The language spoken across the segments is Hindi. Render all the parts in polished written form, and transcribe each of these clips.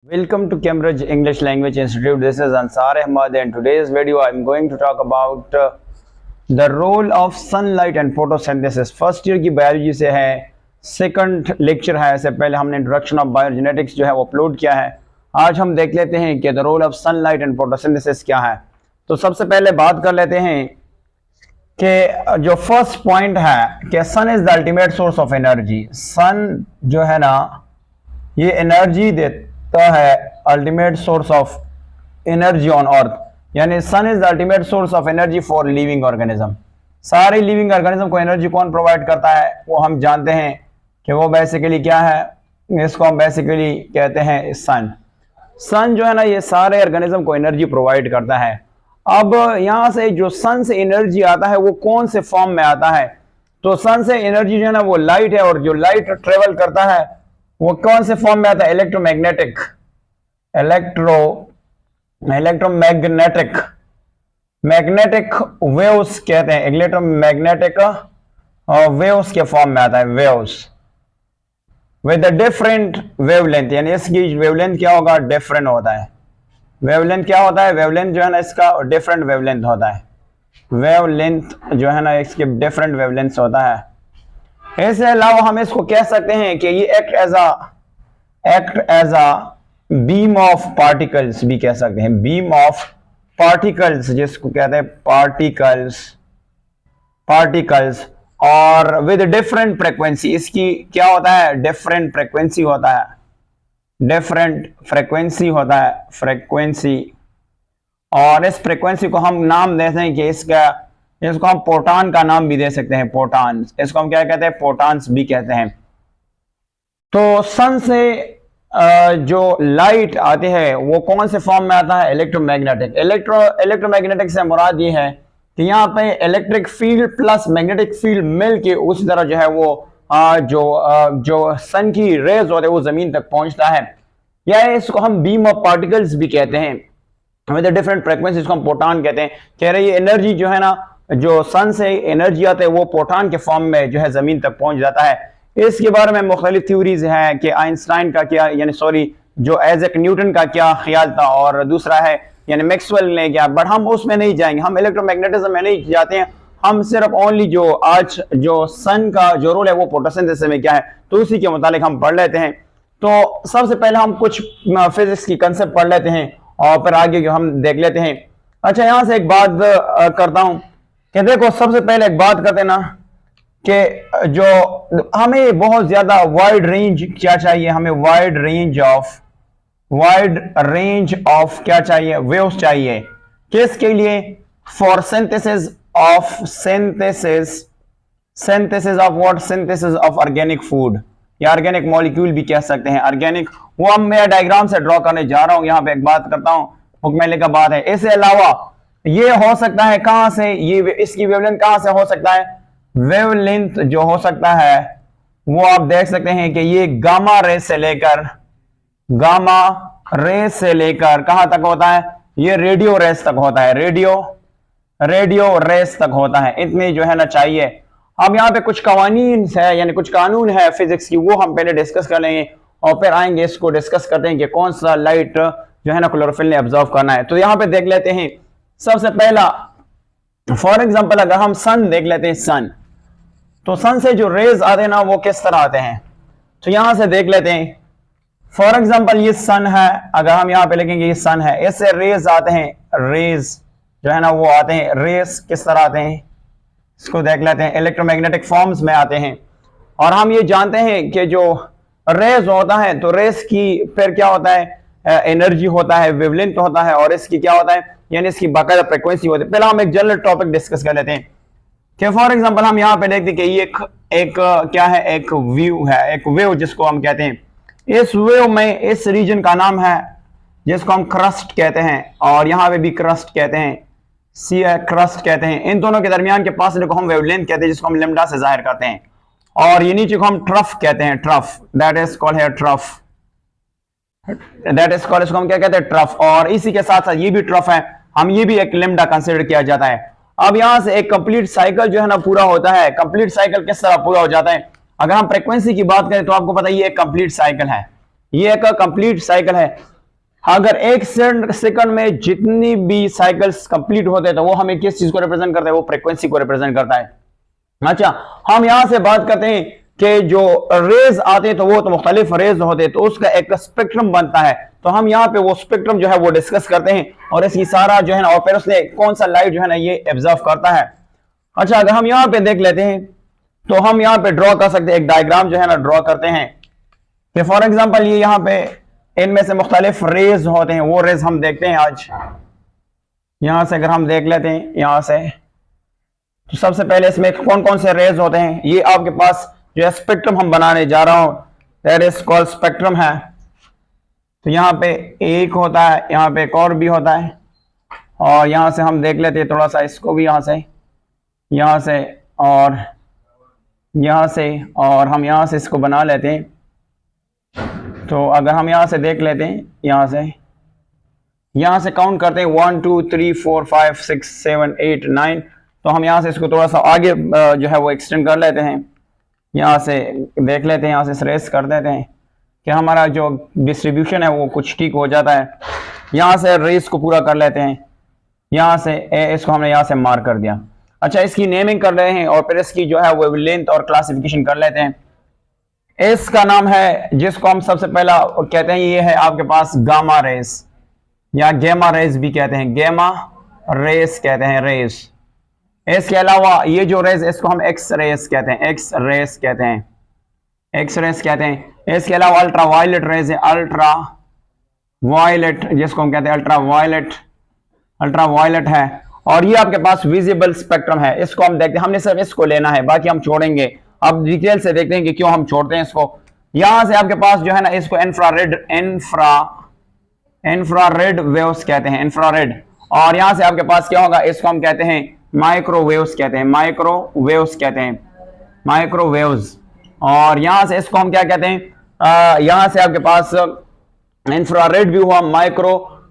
Welcome to Cambridge English Language Institute. This is Ansar Ahmad, and today's video I'm going to talk about the role of sunlight and photosynthesis. First year की बायोलॉजी से है, सेकंड लेक्चर है। इससे पहले हमने इंट्रोडक्शन ऑफ बायोजेनेटिक्स जो है वो अपलोड किया है। आज हम देख लेते हैं कि the role of sunlight and photosynthesis क्या है। तो सबसे पहले बात कर लेते हैं कि जो फर्स्ट पॉइंट है कि sun is the ultimate source of energy. Sun जो है ना ये एनर्जी देता है, ultimate source of energy on earth, यानी sun is the ultimate source of energy for living organism. सारे लिविंग ऑर्गेनिज्म को एनर्जी कौन प्रोवाइड करता है वो हम जानते हैं कि वो बेसिकली क्या है, इसको हम बेसिकली कहते हैं सन। सन जो है ना ये सारे ऑर्गेनिज्म को एनर्जी प्रोवाइड करता है। अब यहाँ से जो सन से एनर्जी आता है वो कौन से फॉर्म में आता है, तो सन से एनर्जी जो है ना वो लाइट है, और जो लाइट ट्रेवल करता है वो कौन से फॉर्म में आता है, इलेक्ट्रोमैग्नेटिक मैग्नेटिक वेव्स कहते हैं, इलेक्ट्रोमैग्नेटिक वेव्स के फॉर्म में आता है, वेव्स विद डिफरेंट वेवलेंथ, यानी इसकी वेवलेंथ क्या होगा, डिफरेंट होता है। वेवलेंथ क्या होता है, वेवलेंथ जो है ना इसका डिफरेंट वेवलेंथ होता है। वेवलेंथ जो है ना इसके डिफरेंट वेवलेंथ होता है। इसके अलावा हम इसको कह सकते हैं कि ये act as a beam of particles भी कह सकते हैं, बीम ऑफ पार्टिकल्स जिसको कहते हैं पार्टिकल्स और विद डिफरेंट फ्रीक्वेंसी। इसकी क्या होता है, डिफरेंट फ्रीक्वेंसी होता है, फ्रीक्वेंसी। और इस फ्रीक्वेंसी को हम नाम देते हैं कि इसको हम फोटॉन का नाम भी दे सकते हैं, फोटॉन्स। इसको हम क्या कहते हैं, फोटॉन्स भी कहते हैं। तो सन से जो लाइट आती है वो कौन से फॉर्म में आता है, इलेक्ट्रोमैग्नेटिक। इलेक्ट्रोमैग्नेटिक से मुराद ये है कि यहाँ पे electric field plus magnetic field मिल के उस तरह जो है वो जो सन की रेज होते हैं वो जमीन तक पहुंचता है, या इसको हम बीम ऑफ पार्टिकल्स भी कहते हैं विद डिफरेंट फ्रीक्वेंसी, इसको हम फोटॉन कहते हैं। कह रहे ये एनर्जी जो है ना, जो सन से एनर्जी आता है वो फोटॉन के फॉर्म में जो है जमीन तक पहुंच जाता है। इसके बारे में मुख्तलिफ थ्योरीज हैं कि आइंस्टाइन का क्या, यानी जो आइजैक न्यूटन का क्या ख्याल था, और दूसरा है यानी मैक्सवेल ने क्या, बट हम उसमें नहीं जाएंगे, हम इलेक्ट्रोमैग्नेटिज्म में नहीं जाते हैं। हम सिर्फ ओनली जो आज जो सन का जो रोल है वो फोटोसिंथेसिस में क्या है तो उसी के मुतालिक हम पढ़ लेते हैं। तो सबसे पहले हम कुछ फिजिक्स की कंसेप्ट पढ़ लेते हैं और फिर आगे जो हम देख लेते हैं। अच्छा, यहां से एक बात करता हूं कि देखो, सबसे पहले एक बात करते ना कि जो हमें बहुत ज्यादा वाइड रेंज क्या चाहिए, हमें वाइड रेंज ऑफ क्या चाहिए, वेव्स चाहिए। किसके लिए, for synthesis of organic food, या ऑर्गेनिक मॉलिक्यूल भी कह सकते हैं। ऑर्गेनिक वो हम मैं डायग्राम से ड्रॉ करने जा रहा हूं, यहां पे एक बात करता हूं, मुकम्मल का बात है। इसके अलावा ये हो सकता है कहां से, ये इसकी वेवलेंथ कहां से हो सकता है, वेवलेंथ जो हो सकता है वो आप देख सकते हैं कि ये गामा रे से लेकर कहां तक होता है, ये रेडियो रेस तक होता है, रेडियो रेस तक होता है। इतने जो है ना चाहिए। अब यहाँ पे कुछ कवानीन है, यानी कुछ कानून है फिजिक्स की, वो हम पहले डिस्कस कर लेंगे और फिर आएंगे इसको डिस्कस करते हैं कि कौन सा लाइट जो है ना क्लोरोफिल ने ऑब्जर्व करना है। तो यहाँ पे देख लेते हैं। सबसे पहला फॉर एग्जांपल अगर हम सन देख लेते हैं, सन, तो सन से जो रेज आते हैं ना वो किस तरह आते हैं, तो यहां से देख लेते हैं। फॉर एग्जांपल ये सन है, अगर हम यहाँ पे लिखेंगे ये सन है, इससे रेज आते हैं, रेज जो है ना वो आते हैं। रेस किस तरह आते हैं, इसको देख लेते हैं, इलेक्ट्रोमैग्नेटिक फॉर्म्स में आते हैं। और हम ये जानते हैं कि जो रेस होता है तो रेस की फिर क्या होता है, एनर्जी होता है, वेवलेंथ होता है, और इसकी क्या होता है, यानी इसकी बाकायदा फ्रीक्वेंसी होती है। पहले हम एक जनरल टॉपिक डिस्कस कर लेते हैं कि फॉर एग्जांपल हम यहाँ पे देखते हैं कि ये एक क्या है, एक व्यू है, एक वेव जिसको हम कहते हैं। इस वेव में इस रीजन का नाम है जिसको हम क्रस्ट कहते हैं, और यहाँ पे भी क्रस्ट कहते हैं, क्रस्ट कहते हैं। इन दोनों के दरमियान के पास को हम वेवलेंथ कहते हैं, जिसको हम लैम्डा से जाहिर करते हैं। और ये नीचे को हम ट्रफ कहते हैं, trough, that is called here trough, इसको हम क्या कहते हैं, ट्रफ। और इसी के साथ साथ ये भी ट्रफ है, हम ये भी एक लैम्डा कंसीडर किया जाता है। अब यहां से एक कंप्लीट साइकिल जो है ना पूरा होता है। कंप्लीट साइकिल किस तरह पूरा हो जाता है, अगर हम फ्रीक्वेंसी की बात करें तो आपको पता है ये एक कंप्लीट साइकिल है, ये एक कंप्लीट साइकिल है। अगर एक सेकंड में जितनी भी साइकिल्स कंप्लीट होते हैं तो वो हमें किस चीज को रिप्रेजेंट करता है? वो फ्रीक्वेंसी को रिप्रेजेंट करता है। अच्छा, हम यहां से बात करते हैं कि जो रेज आते हैं तो वो तो मुख्तलिफ रेज होते हैं, तो उसका एक स्पेक्ट्रम बनता है। तो हम यहाँ पे वो स्पेक्ट्रम जो है वो डिस्कस करते हैं और इसकी सारा जो है ना, और फिर उसने कौन सा लाइट जो है ना ये ऑब्जर्व करता है। अच्छा, अगर हम यहाँ पे देख लेते हैं तो हम यहाँ पे ड्रॉ कर सकते हैं, एक डायग्राम जो है ना ड्रॉ करते हैं कि फॉर एग्जाम्पल ये यहाँ पे इनमें से मुख्तलिफ रेज होते हैं, वो रेज हम देखते हैं आज। यहां से अगर हम देख लेते हैं यहां से, तो सबसे पहले इसमें कौन कौन से रेज होते हैं, ये आपके पास जो स्पेक्ट्रम हम बनाने जा रहा हूं दैट इज कॉल्ड स्पेक्ट्रम है। तो यहाँ पे एक होता है, यहाँ पे एक और भी होता है, और यहां से हम देख लेते हैं थोड़ा सा इसको भी, यहां से और यहां से, और हम यहां से इसको बना लेते हैं। तो अगर हम यहां से देख लेते हैं, यहां से काउंट करते हैं 1 2 3 4 5 6 7 8 9, तो हम यहां से इसको थोड़ा सा आगे जो है वो एक्सटेंड कर लेते हैं। यहां से देख लेते हैं, यहां से रेस कर देते हैं कि हमारा जो डिस्ट्रीब्यूशन है वो कुछ ठीक हो जाता है। यहां से रेस को पूरा कर लेते हैं, यहां से इसको हमने यहां से मार्क कर दिया। अच्छा, इसकी नेमिंग कर रहे हैं और फिर इसकी जो है वो लेंथ और क्लासिफिकेशन कर लेते हैं। इसका नाम है, जिसको हम सबसे पहला कहते हैं, ये है आपके पास गामा रेस या गेमा रेस भी कहते हैं, गेमा रेस कहते हैं, रेस। इसके अलावा ये जो रेस, इसको हम एक्स रेस कहते हैं, एक्स रेस कहते हैं, एक्स रेस कहते हैं। इसके अलावा अल्ट्रा वायलेट रेस है, अल्ट्रा वायलेट, जिसको हम कहते हैं अल्ट्रा वायलेट है। और ये आपके पास विजिबल स्पेक्ट्रम है, इसको हम देखते हैं, हमने सिर्फ इसको लेना है, बाकी हम छोड़ेंगे। अब डिटेल से देखते हैं कि क्यों हम छोड़ते हैं इसको। यहां से आपके पास जो है ना, इसको इंफ्रारेड वेव्स कहते हैं, इंफ्रारेड। और यहां से आपके पास क्या होगा, इसको हम कहते हैं माइक्रोवेव्स कहते हैं, माइक्रोवेव्स। और यहां से इसको हम क्या कहते हैं, यहां से आपके पास इंफ्रारेड भी हुआ,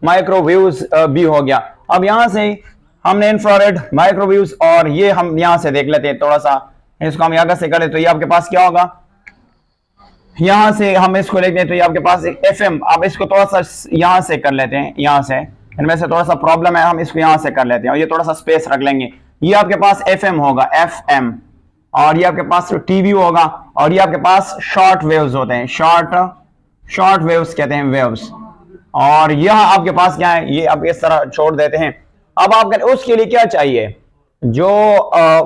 माइक्रोवेव्स भी हो गया। अब यहां से हमने इंफ्रारेड, माइक्रोवेव्स, और ये हम यहां से देख लेते हैं थोड़ा सा, इसको हम यहां से करें तो ये आपके पास क्या होगा, यहां से हम इसको लेते हैं तो ये आपके पास एक FM। अब इसको थोड़ा सा यहां से कर लेते हैं, यहां से, इनमें से थोड़ा सा प्रॉब्लम है, हम इसको यहां से कर लेते हैं और ये थोड़ा सा स्पेस रख लेंगे। ये आपके पास FM होगा, FM, और ये आपके पास TV होगा, और ये आपके पास शॉर्ट वेव्स होते हैं, शॉर्ट वेव्स कहते हैं, वेव्स। और यह आपके पास क्या है, ये आप इस तरह छोड़ देते हैं। अब आप उसके लिए क्या चाहिए, जो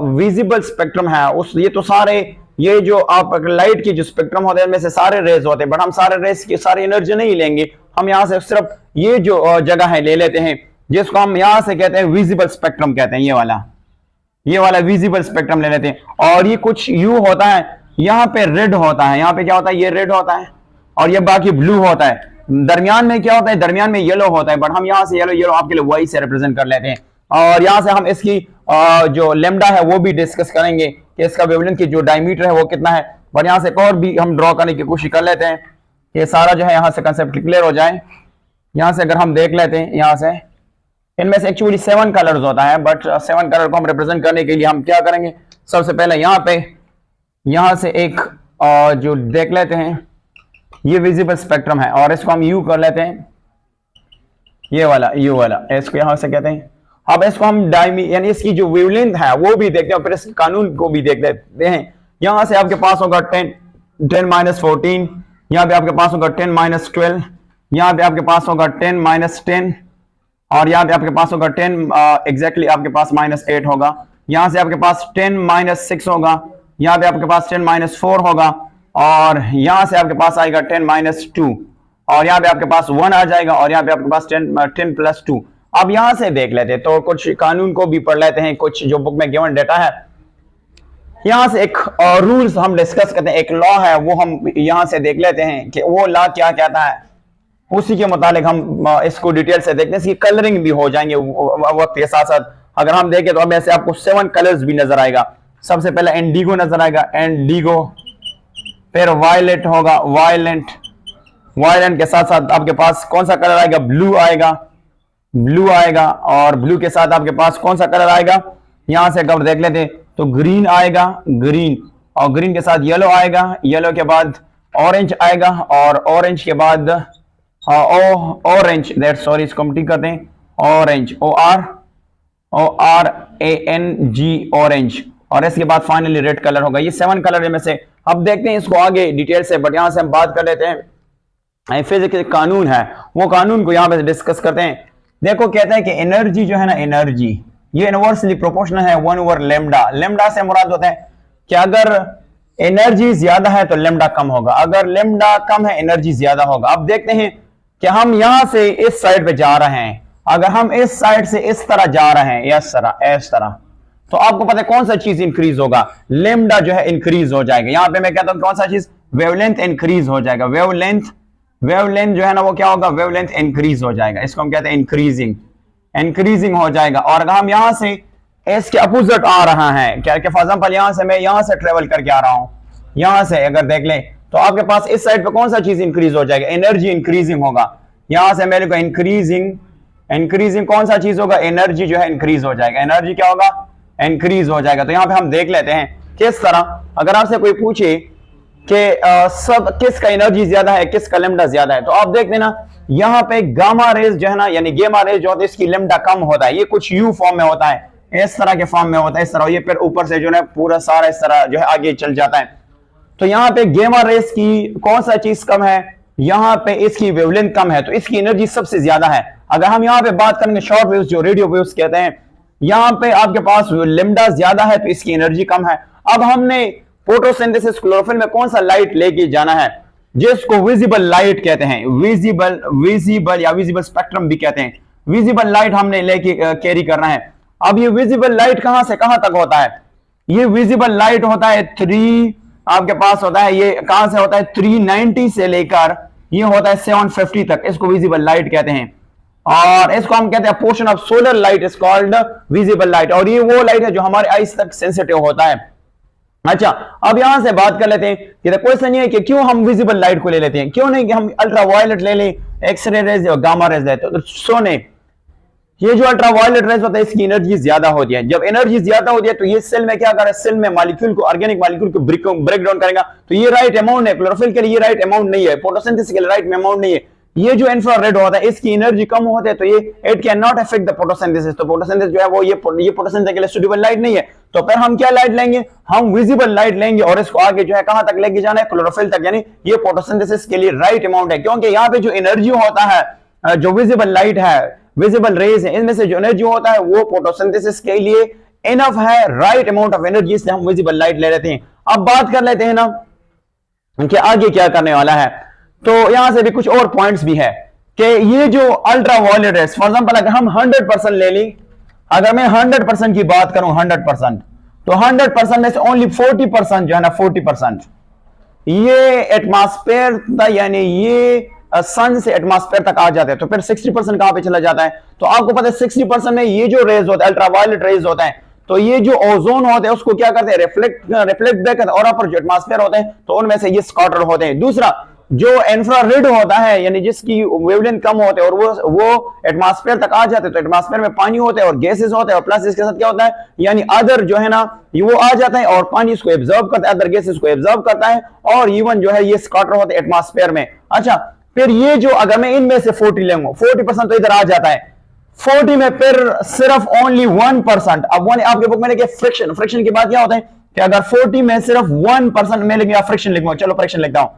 विजिबल स्पेक्ट्रम है उस, ये तो सारे, ये जो आप लाइट की जो स्पेक्ट्रम होते हैं इनमें से सारे रेज होते हैं, बट हम सारे रेज की सारी एनर्जी नहीं लेंगे, हम यहां से सिर्फ ये जो जगह है ले लेते हैं, जिसको हम यहां से कहते हैं विजिबल स्पेक्ट्रम कहते हैं, ये वाला विजिबल स्पेक्ट्रम ले लेते हैं। और ये कुछ यू होता है, यहाँ पे रेड होता है, यहाँ पे क्या होता है, ये रेड होता है, और ये बाकी ब्लू होता है। दरमियान में क्या होता है, दरमियान में येलो होता है, बट हम यहाँ से येलो आपके लिए वाई से रिप्रेजेंट कर लेते हैं। और यहां से हम इसकी जो लेमडा है वो भी डिस्कस करेंगे कि इसका वेवलेंथ की जो डायमीटर है वो कितना है। और यहां से एक और भी हम ड्रॉ करने की कोशिश कर लेते हैं, ये सारा जो है यहां से कंसेप्ट क्लियर हो जाए। यहां से अगर हम देख लेते हैं, यहां से इनमें से एक्चुअली 7 कलर्स होता है, बट 7 कलर को हम रिप्रेजेंट करने के लिए हम क्या करेंगे, सबसे पहले यहां से एक जो देख लेते हैं, ये विजिबल स्पेक्ट्रम है और इसको हम यू कर लेते हैं, ये वाला यू वाला, इसको यहां से कहते हैं। अब इसको हम यानी इसकी जो वेवलेंथ है वो भी देखते हैं और फिर इस कानून को भी देख लेते हैं। यहां से आपके पास होगा 10-14, यहां पे आपके पास होगा 10-12, यहां पे आपके पास होगा 10-10, और यहां पे आपके पास होगा 10 एग्जैक्टली आपके पास -8 होगा। यहां से आपके पास 10-6 होगा, यहां पे आपके पास 10-4 होगा, और यहां से आपके पास आएगा 10-2, और यहां पे आपके पास 1 आ जाएगा, और यहां पे आपके पास 10+2। अब यहां से देख लेते हैं, तो कुछ कानून को भी पढ़ लेते हैं, कुछ जो बुक में गिवन डेटा है। यहां से एक रूल्स हम डिस्कस करते हैं, एक लॉ है वो हम यहां से देख लेते हैं कि वो लॉ क्या कहता है, उसी के मुताबिक हम इसको डिटेल से देखते हैं। इसकी कलरिंग भी हो जाएंगे वक्त के साथ साथ। अगर हम देखें तो अब ऐसे आपको 7 कलर्स भी नजर आएगा। सबसे पहले इंडिगो नजर आएगा, इंडिगो, फिर वायलेट होगा, वायलेंट के साथ साथ आपके पास कौन सा कलर आएगा, ब्लू आएगा, और ब्लू के साथ आपके पास कौन सा कलर आएगा, यहां से अगर देख लेते तो ग्रीन आएगा, ग्रीन, और ग्रीन के साथ येलो आएगा, येलो के बाद ऑरेंज आएगा, और ऑरेंज के बाद ऑरेंज, दैट सॉरी इसको हम ठीक करते हैं, ऑरेंज, ORANG, ऑरेंज, और इसके बाद फाइनली रेड कलर होगा। ये 7 कलर में से अब देखते हैं इसको आगे डिटेल से, बट यहां से हम बात कर लेते हैं फिजिक्स कानून है, वो कानून को यहां पे डिस्कस करते हैं। देखो कहते हैं कि एनर्जी जो है ना, एनर्जी ये इनवर्सली प्रोपोर्शनल है 1/λ। लैम्डा से मुराद होता है कि अगर एनर्जी ज्यादा है तो लैम्डा कम होगा, अगर लैम्डा कम है एनर्जी ज्यादा होगा। अब देखते हैं कि हम यहां से इस साइड पे जा रहे हैं, अगर हम इस साइड से इस तरह जा रहे हैं, इस तरह, तो आपको पता है कौन सा चीज इंक्रीज होगा, लैम्डा जो है इंक्रीज हो जाएगा। यहां पे मैं कहता हूं कौन सा चीज, वेवलेंथ इंक्रीज हो जाएगा, वेवलेंथ जो है ना वो क्या होगा, वेवलेंथ इंक्रीज हो जाएगा, इसको हम कहते हैं इंक्रीजिंग हो जाएगा। और अगर हम यहां से इसके अपोजिट आ रहा है, क्या फॉर एग्जांपल यहां से मैं यहां से ट्रेवल करके आ रहा हूं, यहां से अगर देख ले तो आपके पास इस साइड पे कौन सा चीज इंक्रीज हो जाएगा, एनर्जी इंक्रीजिंग होगा। यहां से मेरे को इंक्रीजिंग कौन सा चीज होगा, एनर्जी जो है इंक्रीज हो जाएगा, एनर्जी क्या होगा, इंक्रीज हो जाएगा। तो यहां पे हम देख लेते हैं किस तरह, अगर आपसे कोई पूछे कि सब किसका एनर्जी ज्यादा है, किसका लैम्डा ज्यादा है, तो आप देख लेना यहां पे गामा रेज जो है ना, यानी गामा रेज जो होता है इसकी लैम्डा कम होता है, ये कुछ यू फॉर्म में होता है, इस तरह के फॉर्म में होता है, इस तरह, ये फिर ऊपर से जो है पूरा सारा इस तरह जो है आगे चल जाता है। तो यहाँ पे गामा रेज की कौन सा चीज कम है, यहाँ पे इसकी वेवलेंथ कम है, तो इसकी एनर्जी सबसे ज्यादा है। अगर हम यहाँ पे बात करेंगे शॉर्ट वेव्स जो रेडियो वेव्स कहते हैं, यहाँ पे आपके पास लैम्डा ज्यादा है तो इसकी एनर्जी कम है। अब हमने फोटोसिंथेसिस क्लोरोफिल में कौन सा लाइट लेके जाना है, जिसको विजिबल लाइट कहते हैं, विजिबल या विजिबल स्पेक्ट्रम भी कहते हैं, विजिबल लाइट हमने लेके कैरी करना है। अब ये विजिबल लाइट कहां से कहां तक होता है, ये विजिबल लाइट होता है 3, आपके पास होता है, ये कहां से होता है 390 से लेकर ये होता है 750 तक, इसको विजिबल लाइट कहते हैं। और इसको हम कहते हैं portion of solar light is called visible light, और ये वो लाइट है जो हमारे आईज तक सेंसिटिव होता है। अच्छा, अब यहां से बात कर लेते हैं कि क्वेश्चन ये है कि क्यों हम विजिबल लाइट को ले लेते हैं, क्यों नहीं कि हम अल्ट्रा वायलेट ले लें, एक्सरे रेज और गामा रेज लेते हैं। तो सोने ये जो अल्ट्रा वायलेट रेज होता है इसकी एनर्जी ज्यादा होती है, जब एनर्जी ज्यादा होती है तो ये सेल में क्या करे, सेल में मॉलिक्यूल को, ऑर्गेनिक मॉलिक्यूल को ब्रेक डाउन करेगा, तो ये राइट अमाउंट है, क्लोरोफिल के लिए ये राइट अमाउंट नहीं है, फोटोसिंथेसिस के लिए राइट अमाउंट नहीं है। ये जो इंफ्रारेड होता है इसकी एनर्जी कम होती है, तो ये it can not affect the photosynthesis, तो फोटोसिंथेसिस जो है वो ये फोटोसिंथेसिस के लिए सुटेबल लाइट नहीं है। तो फिर हम क्या लाइट लेंगे, हम विजिबल लाइट लेंगे, और इसको आगे जो है कहां तक लेके जाना है, क्लोरोफिल तक, यानी ये फोटोसिंथेसिस के लिए राइट अमाउंट है, क्योंकि यहाँ पे जो एनर्जी होता है, जो विजिबल लाइट है, विजिबल रेज है, इनमें से जो एनर्जी होता है वो फोटोसिंथेसिस के लिए इनफ है, राइट अमाउंट ऑफ एनर्जी, इसलिए हम विजिबल लाइट ले लेते हैं। अब बात कर लेते हैं ना कि आगे क्या करने वाला है, तो यहां से भी कुछ और पॉइंट्स भी है कि ये जो ultraviolet rays, for example अगर हम 100% ले ली, अगर मैं 100% की बात करूं 100%, तो 100% में से ओनली 40% जो है ना, 40% ये एटमॉस्फेयर, यानी ये सन से एटमॉस्फेयर तक आ जाते हैं, तो फिर 60% कहां पे चला जाता है। तो आपको पता है 60% में ये जो रेज होता है, अल्ट्रावायलेट रेज होता है, तो ये जो ओजोन होते हैं उसको क्या करते हैं, रिफ्लेक्ट बैक करते हैं, और ऊपर जो एटमॉस्फेयर होते हैं तो उनमें से ये स्कैटर होते हैं। दूसरा जो इंफ्रारेड होता है, यानी जिसकी वेवलेंथ कम होते हैं और वो एटमॉस्फेयर तक आ जाते हैं, तो एटमॉस्फेयर में पानी होते हैं और गैसेस होते हैं, और प्लस इसके साथ क्या होता है, यानी अदर जो है ना वो आ जाता है और पानी इसको एब्जॉर्ब करता है, अदर गैसेस को एब्जॉर्ब करता है, और इवन जो है ये स्कैटर होते हैं एटमॉस्फेयर में। अच्छा, फिर ये जो अगर मैं इनमें से 40 लूंगा, 40% तो इधर आ जाता है, 40 में फिर सिर्फ ओनली 1%, अब आपके बुक में लिखे फ्रिक्शन की बात क्या होता है कि अगर 40 में सिर्फ 1% में लिखूंगा, फ्रिक्शन लिखूंगा, चलो फ्रिक्शन लिखता हूं,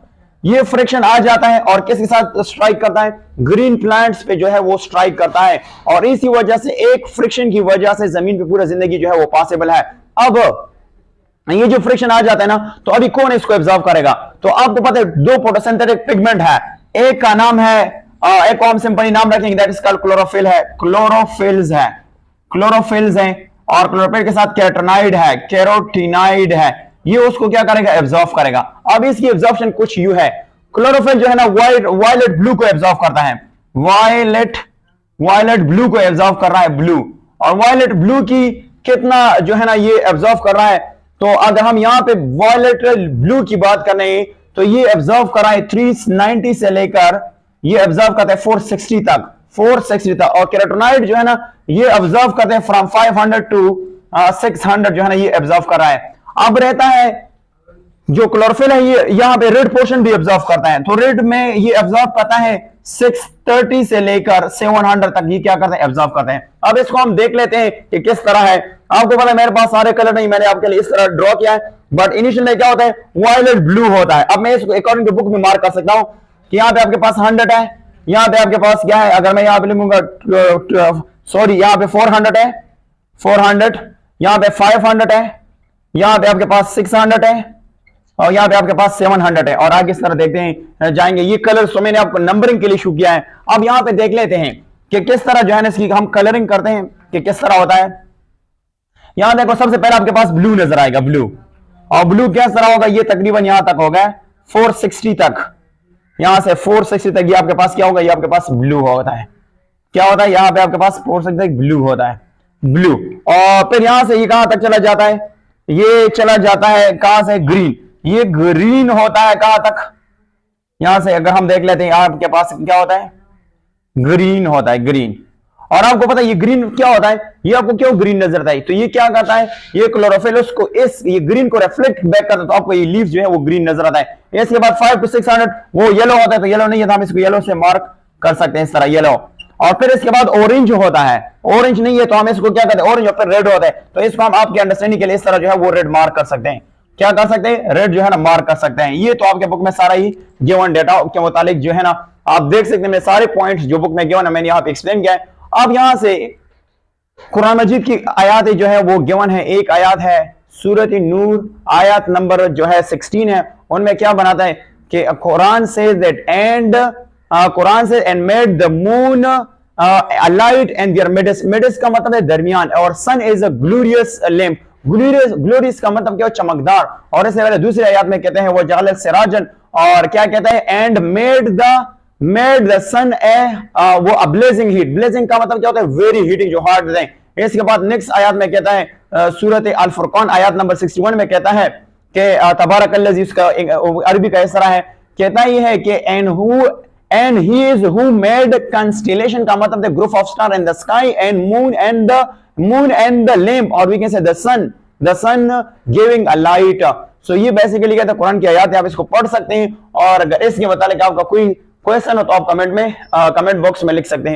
ये फ्रिक्शन आ जाता है और किसके साथ स्ट्राइक करता है, ग्रीन प्लांट्स पे जो है वो स्ट्राइक करता है, और इसी वजह से एक फ्रिक्शन की वजह से जमीन पे पूरा जिंदगी जो है वो पॉसिबल है। अब ये जो फ्रिक्शन आ जाता है ना, तो अभी कौन इसको एब्जॉर्ब करेगा, तो आपको पता है दो फोटोसिंथेटिक पिगमेंट है, एक का नाम है, एक को हम सिंपली नाम रखेंगे दैट इज कॉल्ड क्लोरोफिल है, क्लोरोफिल्स है, और क्लोरोफिल के साथ कैरोटीनाइड है, ये उसको क्या करेगा, एब्जॉर्ब करेगा। अब इसकी एब्जॉर्प्शन कुछ यूं है, क्लोरोफिल जो है ना वायलेट ब्लू को एब्जॉर्ब करता है, वायलेट ब्लू को एब्जॉर्ब कर रहा है, ब्लू, और वायलेट ब्लू की कितना जो है ना ये एब्जॉर्ब कर रहा है, तो अगर हम यहां पे वायलेट ब्लू की बात कर रहे हैं तो ये एब्जॉर्ब कर रहा है 390 से लेकर ये एब्जॉर्ब करता है 460 तक, और कैरोटीनाइड जो है ना ये एब्जॉर्ब करते हैं फ्रॉम 500 टू 600 जो है ना ये एब्जॉर्ब कर रहा है। अब रहता है जो क्लोरोफिल है ये यहाँ पे रेड पोर्शन भी ऑब्जर्व करता है, तो रेड में ये ऑब्जर्व करता है 630 से लेकर 700 तक, ये क्या करते हैं, ऑब्जर्व करते हैं। अब इसको हम देख लेते हैं कि किस तरह है। आपको पता है मेरे पास सारे कलर नहीं, मैंने आपके लिए इस तरह ड्रॉ किया है, बट इनिशियल में क्या होता है, वायलेट ब्लू होता है। अब मैं इसको अकॉर्डिंग टू बुक में मार्क कर सकता हूं कि यहाँ पे आपके पास 100 है, यहाँ पे आपके पास क्या है, अगर मैं यहाँ पे लिखूंगा सॉरी यहाँ पे 400 है, 400, यहाँ पे 500 है, यहाँ पे आपके पास 600 है, और यहाँ पे आपके पास 700 है, और आगे इस तरह देखते हैं जाएंगे। ये कलर तो मैंने आपको नंबरिंग के लिए शो किया है। अब यहाँ पे देख लेते हैं कि किस तरह जो है ना इसकी हम कलरिंग करते हैं कि किस तरह होता है। यहां देखो सबसे पहले आपके पास ब्लू नजर आएगा, ब्लू, और ब्लू किस तरह होगा, ये तकरीबन यहां तक होगा 460 तक, यहां से 460 तक ये आपके पास क्या होगा, ये आपके पास ब्लू होता है। क्या होता है, यहां पे आपके पास 460 तक ब्लू होता है, ब्लू। और फिर यहां से ये कहां तक चला जाता है, ये चला जाता है कहां से, ग्रीन, ये ग्रीन होता है कहां तक, यहां से अगर हम देख लेते हैं आपके पास क्या होता है, ग्रीन होता है, ग्रीन। और आपको पता है ये ग्रीन क्या होता है, ये आपको क्यों ग्रीन नजर आता है, तो ये क्या करता है, ये क्लोरोफिल उसको इस ये ग्रीन को रिफ्लेक्ट बैक करता है, तो आपको ये लीव्स जो है वो ग्रीन नजर आता है। इसके बाद 5 to 600 वो येलो होता है, तो येलो नहीं है तो हम इसको येलो से मार्क कर सकते हैं इस तरह, येलो। और फिर इसके बाद ऑरेंज होता है, ऑरेंज नहीं है तो हम इसको क्या करते हैं, ऑरेंज, और फिर रेड होता है, तो इसको हम आपके अंडरस्टैंडिंग के लिए इस तरह जो है वो रेड मार्क कर सकते हैं। क्या कर सकते हैं, रेड जो है ना मार्क कर सकते हैं। ये तो आपके बुक में सारा ही गिवन डेटा के मुतालिक जो है ना आप देख सकते हैं, मैं सारे पॉइंट्स जो बुक में गिवन है मैंने यहाँ पे एक्सप्लेन किया है। अब यहां से कुरान मजीद की आयत जो है वो गिवन है, एक आयत है सूरत नूर आयत नंबर जो है 16 है, उनमें क्या बनाता है कि Quran say that and Quran से and made the moon light and their midst, midst का मतलब है दरमियान, और sun is a glorious lamp, glorious, glorious का मतलब क्या, चमकदार। और इससे पहले दूसरी आयत में कहते हैं वो जाल सिराजन, और क्या कहता है, एंड मेड द सन वो अब्लेजिंग हीट, ब्लेजिंग का मतलब क्या होता है, वेरी हीटिंग, जो हार्ड है। इसके बाद नेक्स्ट आयत में कहता है सूरत अल फुरकान आयत नंबर 61 में कहता है कि तबारकल्लज़ी, उसका अरबी का इस तरह है, कहता ही है कि and he is who made constellation, का मतलब the group of star in the sky, and moon and the lamp, और we can say the sun giving a light. So ये बेसिकली कहते हैं कुरान की आयत है, आप इसको पढ़ सकते हैं, और अगर इसके मुतालिक आपका कोई क्वेश्चन हो तो आप कमेंट बॉक्स में लिख सकते हैं।